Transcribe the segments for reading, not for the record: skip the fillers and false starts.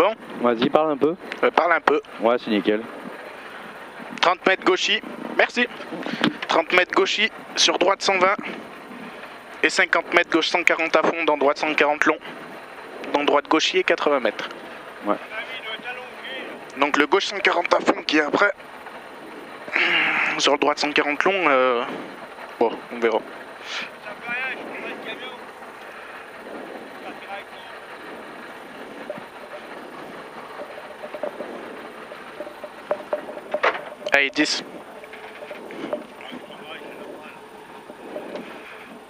bon? Vas-y, parle un peu. Parle un peu. Ouais, c'est nickel. 30 mètres gauchis, merci. 30 mètres gauchis sur droite 120. Et 50 mètres gauche 140 à fond dans droite 140 long. Dans droite gauchis et 80 mètres. Ouais. Donc le gauche 140 à fond qui est après. Sur le droite 140 long, bon, on verra. Allez, 10.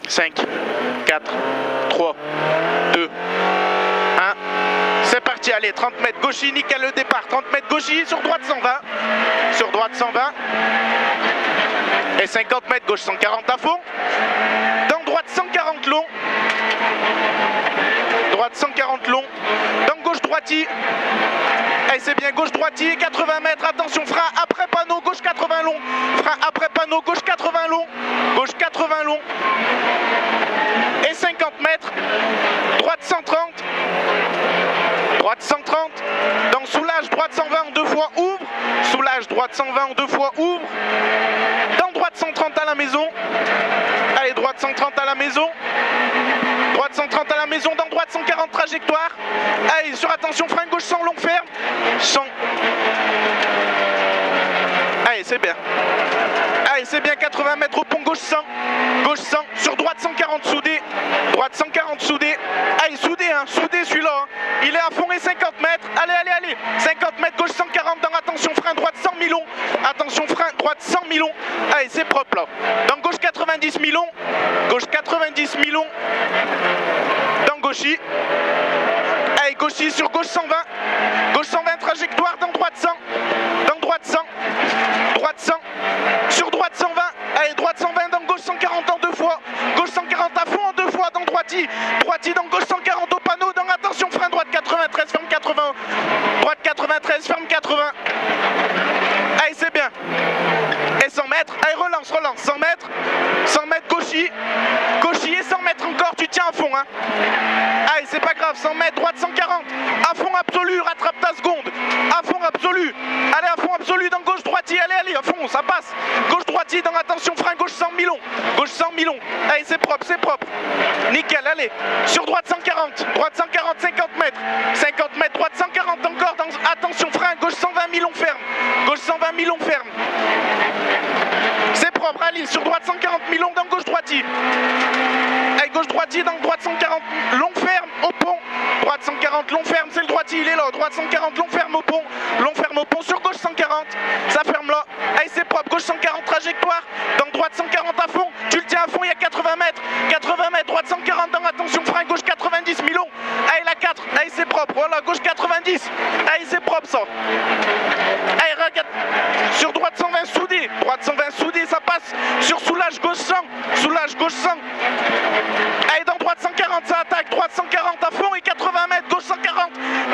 5, 4, 3, 2, 1. C'est parti, allez, 30 mètres gauchis, nickel le départ. 30 mètres gauchis, sur droite 120. Sur droite 120. Et 50 mètres gauche 140 à fond. Dans droite 140 long. Droite 140 long. Dans gauche droiti. Et c'est bien gauche droiti, 80 mètres, attention, frein après panneau, gauche 80 long. Frein après panneau, gauche 80 long. Gauche 80 long. Et 50 mètres. Droite 130. Droite 130. Dans soulage, droite 120 en 2 fois, ouvre. Soulage, droite 120 en 2 fois, ouvre. Dans droite 130 à la maison. Allez, droite 130 à la maison. Droite 130 à la maison, dans droite 140 trajectoire. Allez, sur attention, frein gauche 100 long ferme. 100. Allez, c'est bien. Allez, c'est bien, 80 mètres au pont, gauche 100. Gauche 100, sur droite 140 soudé. Droite 140 soudé. Allez, soudé, hein, soudé celui-là. Hein. Il est à fond et 50 mètres. Allez, allez, allez. 50 mètres, gauche 140, dans attention, frein droite 100 millions. Attention, frein droite 100 millions. Allez, c'est propre là. Dans gauche 90 millions. Gauche 90 millions. Dans gauchis. Allez, gauchis sur gauche 120. Gauche 120 trajectoire, dans droite 100. Dans droite 100. Droite 100. Sur droite 120. Allez, droite 120 dans gauche 140 en 2 fois. Gauche 140 à fond en 2 fois dans droiti. Droiti dans gauche 140 au panneau. Dans attention, frein droite 93, ferme 80. Droite 93, ferme 80. Allez, c'est bien. Et 100 mètres. Allez, relance, relance. 100 mètres. 100 mètres gauchis. Gauchis et 100 mètres encore. Tu tiens à fond, hein. Allez, c'est pas grave. 100 mètres, droite 140. À fond absolu, rattrape ta seconde. À fond absolu. Allez, à fond absolu dans gauche droiti. Allez, allez, à fond, ça passe. Gauche droiti, dans attention, frein gauche 100 millions. Gauche 100 millions. Allez, c'est propre, c'est propre. Nickel, allez. Sur droite 140. Droite 140, 50 mètres. 50 mètres, droite 140 encore. Dans, attention, frein gauche 120 millions ferme. Gauche 120 millions ferme. C'est propre, allez, sur droite 140 millions dans gauche droiti. Allez, gauche droiti, dans droite 140 long ferme au pont. Droite 140 long ferme, c'est le droiti, il est là. Droite 140 long ferme au pont. Long ferme au pont sur gauche 140. Ça ferme là. Allez, c'est propre, gauche 140 trajectoire. Dans droite 140 à fond. Tu le tiens à fond, il y a 80 mètres. 80 mètres, droite 140 dans attention, frein gauche 90 millions. Allez, la 4. Allez, c'est propre. Voilà, gauche 90. Allez, c'est propre ça. Allez, regarde. Sur droite 120 soudé. Droite 120 soudé, ça passe. Sur soulage gauche 100. Soulage gauche 100. Allez, dans droite 140, ça attaque. Droite 140 à fond et 80 mètres, gauche 140.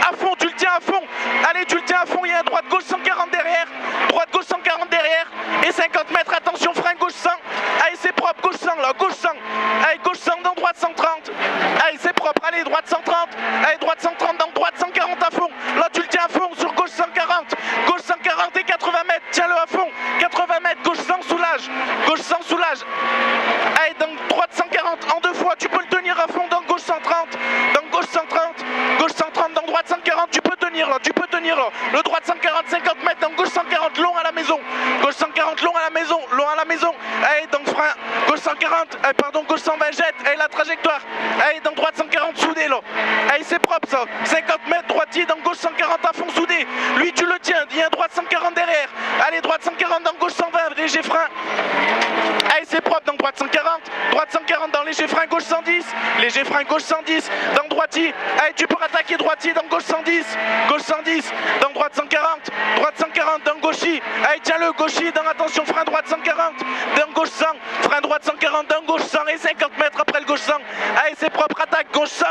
À fond, tu le tiens à fond. Allez, tu le tiens à fond. Il y a un droite gauche 140 derrière. Droite gauche 140 derrière. Et 50 mètres, attention, frein gauche 100. Allez, c'est propre, gauche 100 là, gauche 100. Allez, gauche 100 dans droite 130. Allez, c'est propre. Allez, droite 130. Allez, droite 130 dans droite 140 à fond. Là, tu le tiens à fond sur gauche 140. Gauche 140 et 80 mètres. Tiens-le à fond. 80 mètres, gauche 100 soulage. Gauche 100 soulage. Allez, dans droite 140 en 2 fois. Tu peux le tenir à fond dans gauche 130. Dans gauche 130. Gauche 130 dans droite 140. Tu peux tenir là. Tu peux tenir là. Le droite 140, 50 mètres dans gauche 140 long à la maison. Gauche 140 long à la maison. Long à la maison. Allez, donc frein. Gauche 140. Pardon, gauche 120 jette. Allez, la trajectoire. Allez, dans droite 140 soudé là. Allez, c'est propre ça. 50 mètres droitier dans gauche 140 à fond soudé. Lui, tu le tiens. Il y a un droite 140 derrière. Allez, droite 140 dans gauche 120. Léger frein. Allez, c'est propre dans droite 140. Droite 140 dans léger frein gauche 110. Léger frein gauche 110. Dans droitier. Allez, tu peux rattaquer droitier dans gauche 110. Gauche 110. Dans droite 140. Droite 140 dans gauchis. Allez, tiens-le gauchis. Dans attention, frein droite 140. Dans gauche 100. Frein droite 140 dans gauche 100. Et 50 mètres après le gauche 100. Allez, c'est propre. Attaque gauche 100.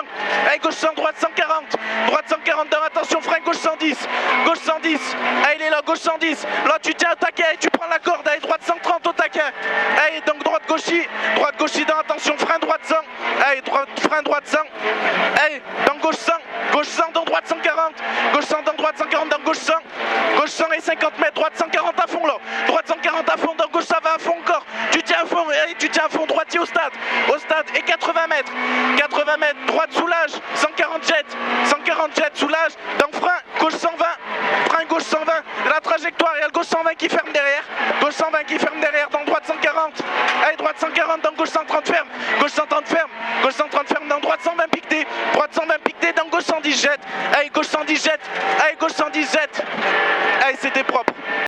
Allez, gauche 100. Droite 140. Droite 140 dans attention, frein gauche 110. Gauche 110. Allez, il est là, gauche 110. Là, tu tiens au taquet. Allez, tu prends la corde. Allez, droite 130 au taquet. Allez, donc droite gauchis. Droite gauchis dans attention, frein droite 100. Allez, frein droite 100. Allez, dans gauche 100. Gauche 100 dans droite droite 140, gauche 100 dans droite 140 dans gauche 100, gauche 100 et 50 mètres, droite 140 à fond là, droite 140 à fond dans gauche ça va à fond encore, tu tiens à fond, et tu tiens à fond, droitier au stade et 80 mètres, droite soulage, 140 jet soulage, dans frein, gauche 120, frein gauche 120, la trajectoire, il y a le gauche 120 qui ferme derrière, gauche 120 qui ferme derrière, dans droite 140, allez droite 140, dans gauche 130 ferme, gauche 130 ferme, gauche 130 ferme, dans droite 120 piqueté, droite 120 piqueté, dans gauche 110 jet, allez gauche 110 jet, allez gauche 110 jet, allez c'était propre.